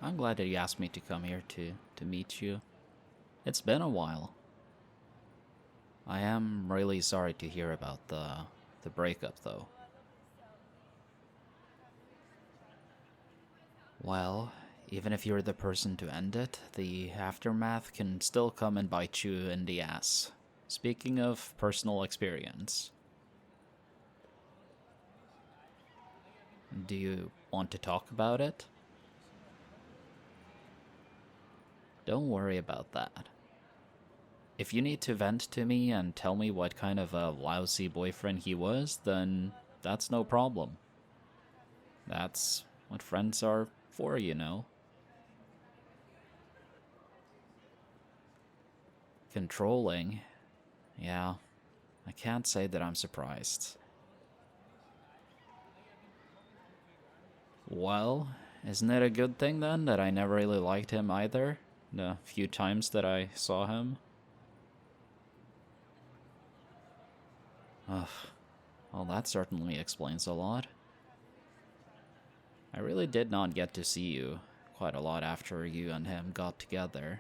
I'm glad that you asked me to come here to meet you. It's been a while. I am really sorry to hear about the breakup, though. Well, even if you're the person to end it, the aftermath can still come and bite you in the ass. Speaking of personal experience, do you want to talk about it? Don't worry about that. If you need to vent to me and tell me what kind of a lousy boyfriend he was, then that's no problem. That's what friends are for, you know. Controlling? Yeah, I can't say that I'm surprised. Well, isn't it a good thing then that I never really liked him either? The few times that I saw him? Ugh, well, that certainly explains a lot. I really did not get to see you quite a lot after you and him got together.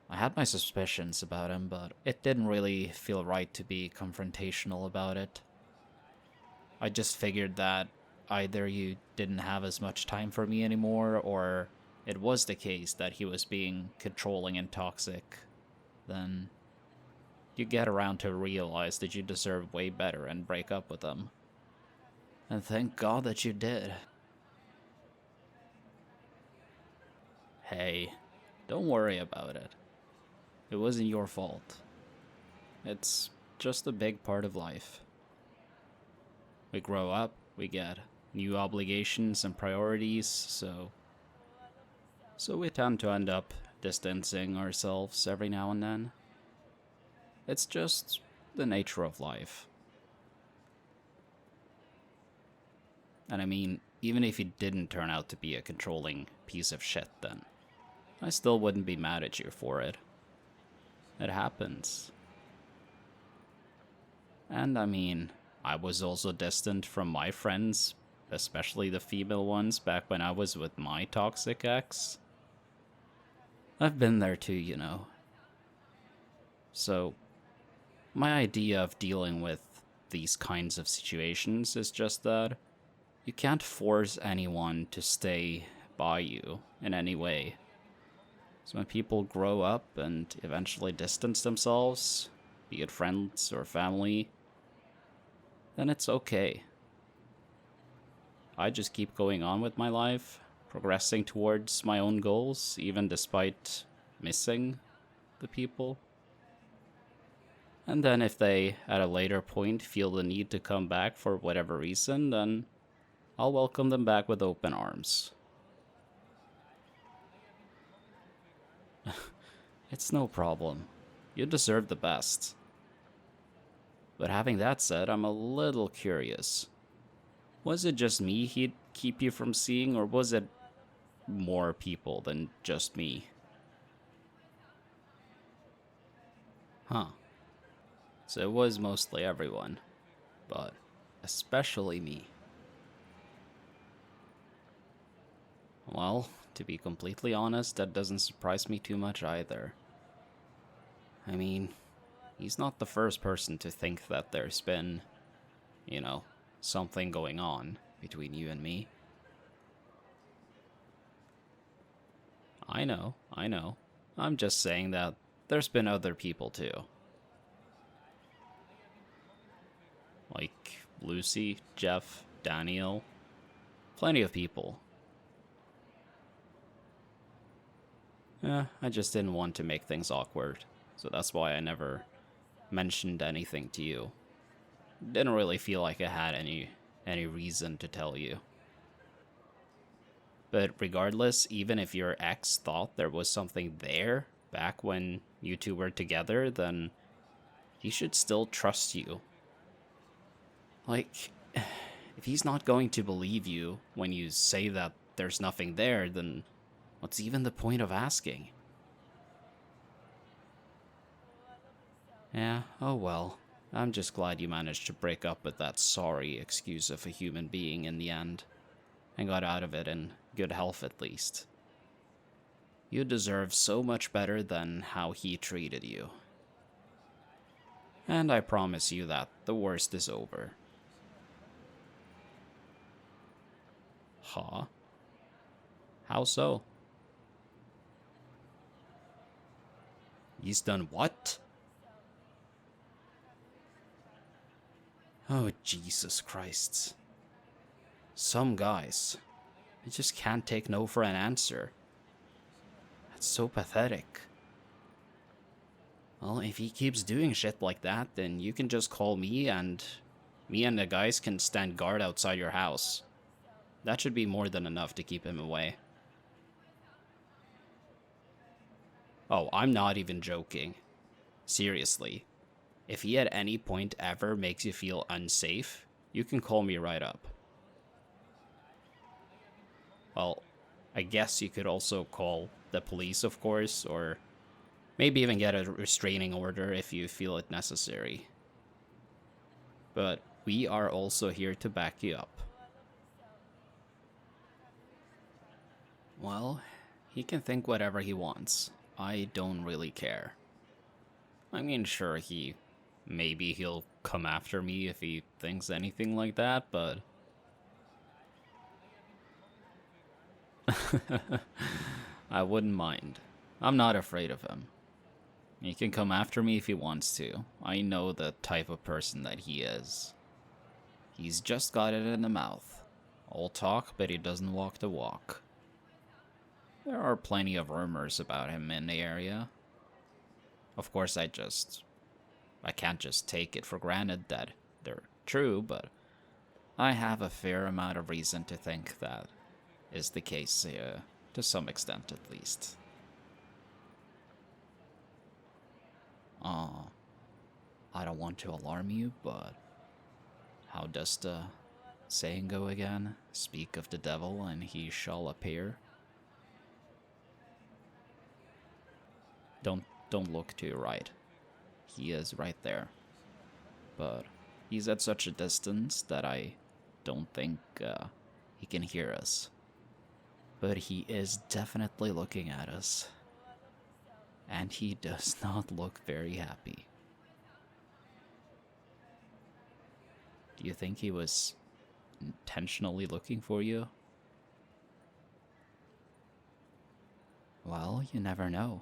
I had my suspicions about him, but it didn't really feel right to be confrontational about it. I just figured that either you didn't have as much time for me anymore, or it was the case that he was being controlling and toxic. Then you get around to realize that you deserve way better and break up with him. And thank God that you did. Hey, don't worry about it. It wasn't your fault. It's just a big part of life. We grow up, we get new obligations and priorities, so we tend to end up distancing ourselves every now and then. It's just the nature of life. And I mean, even if he didn't turn out to be a controlling piece of shit, then I still wouldn't be mad at you for it. It happens. And I mean, I was also distant from my friends, especially the female ones, back when I was with my toxic ex. I've been there too, you know. So, my idea of dealing with these kinds of situations is just that you can't force anyone to stay by you in any way. So when people grow up and eventually distance themselves, be it friends or family, then it's okay. I just keep going on with my life, progressing towards my own goals, even despite missing the people. And then if they, at a later point, feel the need to come back for whatever reason, then I'll welcome them back with open arms. It's no problem. You deserve the best. But having that said, I'm a little curious. Was it just me he'd keep you from seeing, or was it more people than just me? Huh. So it was mostly everyone, but especially me. Well, to be completely honest, that doesn't surprise me too much either. I mean, he's not the first person to think that there's been, something going on between you and me. I know. I'm just saying that there's been other people too. Like Lucy, Jeff, Daniel, plenty of people. I just didn't want to make things awkward, so that's why I never mentioned anything to you. Didn't really feel like I had any reason to tell you. But regardless, even if your ex thought there was something there back when you two were together, then he should still trust you. Like, if he's not going to believe you when you say that there's nothing there, then what's even the point of asking? Yeah, oh well. I'm just glad you managed to break up with that sorry excuse of a human being in the end, and got out of it in good health at least. You deserve so much better than how he treated you. And I promise you that the worst is over. Huh? How so? He's done what? Oh, Jesus Christ. Some guys, they just can't take no for an answer. That's so pathetic. Well, if he keeps doing shit like that, then you can just call me and the guys can stand guard outside your house. That should be more than enough to keep him away. Oh, I'm not even joking. Seriously. If he at any point ever makes you feel unsafe, you can call me right up. Well, I guess you could also call the police, of course, or maybe even get a restraining order if you feel it necessary. But we are also here to back you up. Well, he can think whatever he wants. I don't really care. I mean, sure, maybe he'll come after me if he thinks anything like that, but I wouldn't mind. I'm not afraid of him. He can come after me if he wants to. I know the type of person that he is. He's just got it in the mouth. All talk, but he doesn't walk the walk. There are plenty of rumors about him in the area. Of course, I can't just take it for granted that they're true, but I have a fair amount of reason to think that is the case, to some extent at least. I don't want to alarm you, but how does the saying go again? Speak of the devil and he shall appear. Don't look to your right. He is right there. But he's at such a distance that I don't think he can hear us. But he is definitely looking at us. And he does not look very happy. Do you think he was intentionally looking for you? Well, you never know.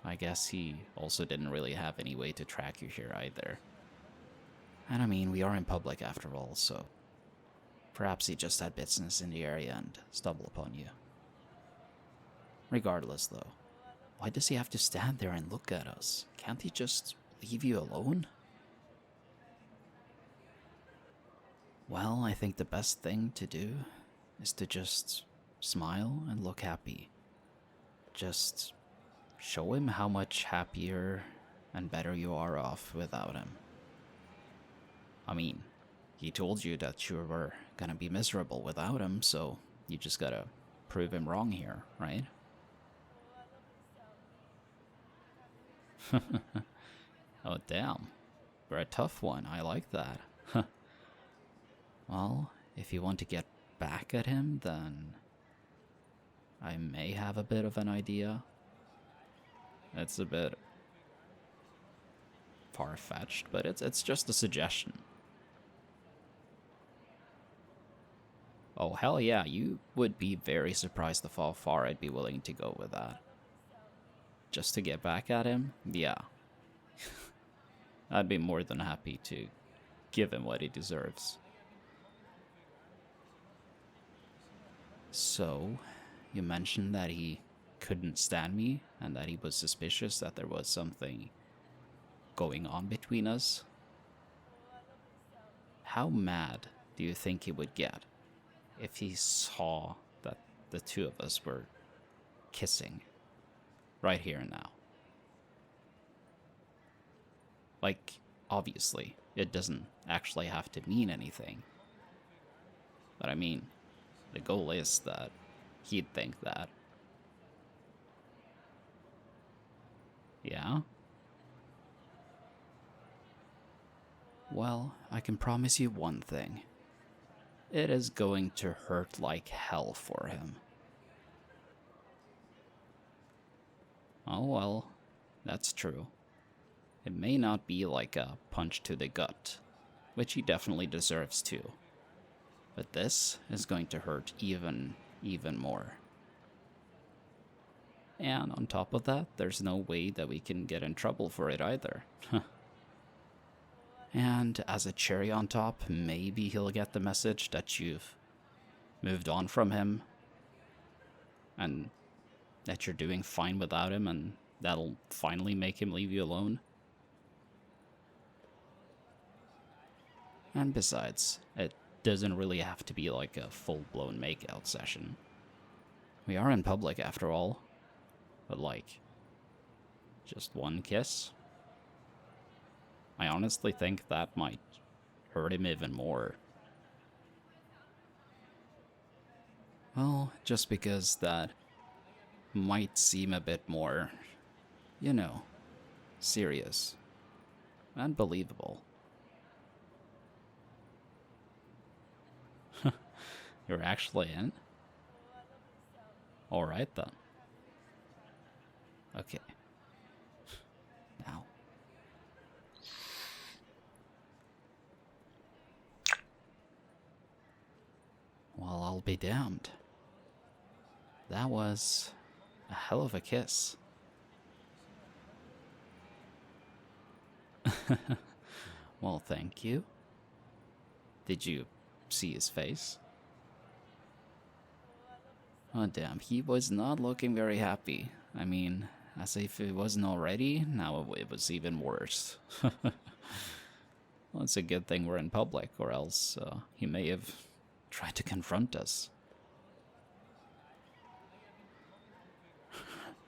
I guess he also didn't really have any way to track you here either. And I mean, we are in public after all, so perhaps he just had business in the area and stumbled upon you. Regardless, though, why does he have to stand there and look at us? Can't he just leave you alone? Well, I think the best thing to do is to just smile and look happy. Just show him how much happier and better you are off without him. I mean, he told you that you were gonna be miserable without him, so you just gotta prove him wrong here, right? Oh, damn. You're a tough one. I like that. Well, if you want to get back at him, then I may have a bit of an idea. It's a bit far-fetched, but it's just a suggestion. Oh, hell yeah, you would be very surprised of how far I'd be willing to go with that. Just to get back at him? Yeah. I'd be more than happy to give him what he deserves. So, you mentioned that he couldn't stand me and that he was suspicious that there was something going on between us. How mad do you think he would get if he saw that the two of us were kissing right here and now? Like, obviously, it doesn't actually have to mean anything. But I mean, the goal is that he'd think that. Yeah? Well, I can promise you one thing. It is going to hurt like hell for him. Oh well, that's true. It may not be like a punch to the gut, which he definitely deserves too. But this is going to hurt even more. And on top of that, there's no way that we can get in trouble for it either. And as a cherry on top, maybe he'll get the message that you've moved on from him and that you're doing fine without him, and that'll finally make him leave you alone. And besides, it doesn't really have to be like a full-blown makeout session. We are in public after all. But like, just one kiss? I honestly think that might hurt him even more. Well, just because that might seem a bit more, you know, serious and believable. You're actually in? Alright then. Okay. Now. Well, I'll be damned. That was a hell of a kiss. Well, thank you. Did you see his face? Oh, damn, he was not looking very happy. I mean, as if it wasn't already, now it was even worse. Well, it's a good thing we're in public, or else he may have tried to confront us.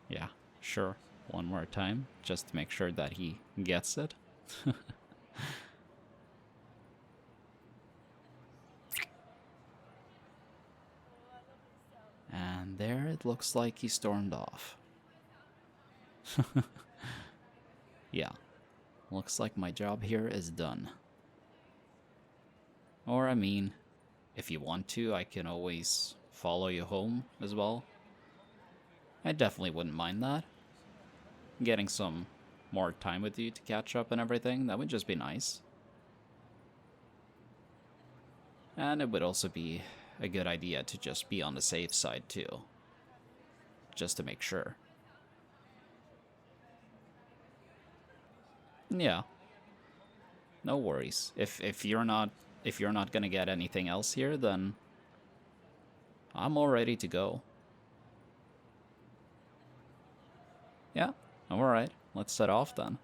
Yeah, sure. One more time, just to make sure that he gets it. And there it looks like he stormed off. Yeah, looks like my job here is done. Or, I mean, if you want to, I can always follow you home as well. I definitely wouldn't mind that. Getting some more time with you to catch up and everything, that would just be nice. And it would also be a good idea to just be on the safe side too. Just to make sure. Yeah. No worries. If you're not gonna get anything else here, then I'm all ready to go. Yeah, alright. Let's set off then.